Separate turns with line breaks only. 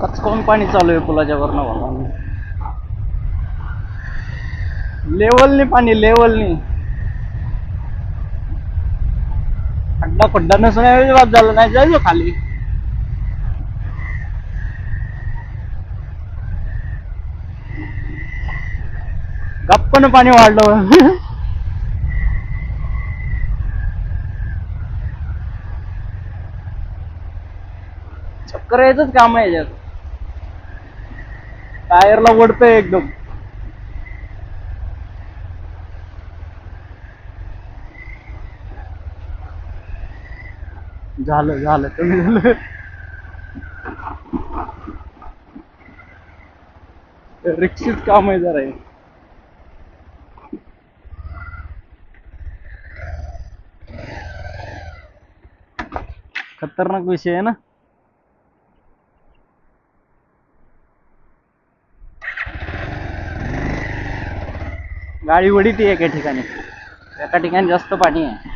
कचकन पाणी चालू आहे पुलाच्या वरनं बघा. लेवलनी पाणी लेवलनी. खड्डा खड्डा नसून बाद झालं नाही जायचं खाली. गप्पन पाणी वाढलं. चक्कर यायचंच काम आहे याच्यात. टायरला ओढतंय एकदम. झालं झालं कमी झालं. रिक्षीच काम आहे जरा हे. खतरनाक विषय आहे ना. गाडी वडीती एका ठिकाणी, एका ठिकाणी जास्त पाणी आहे.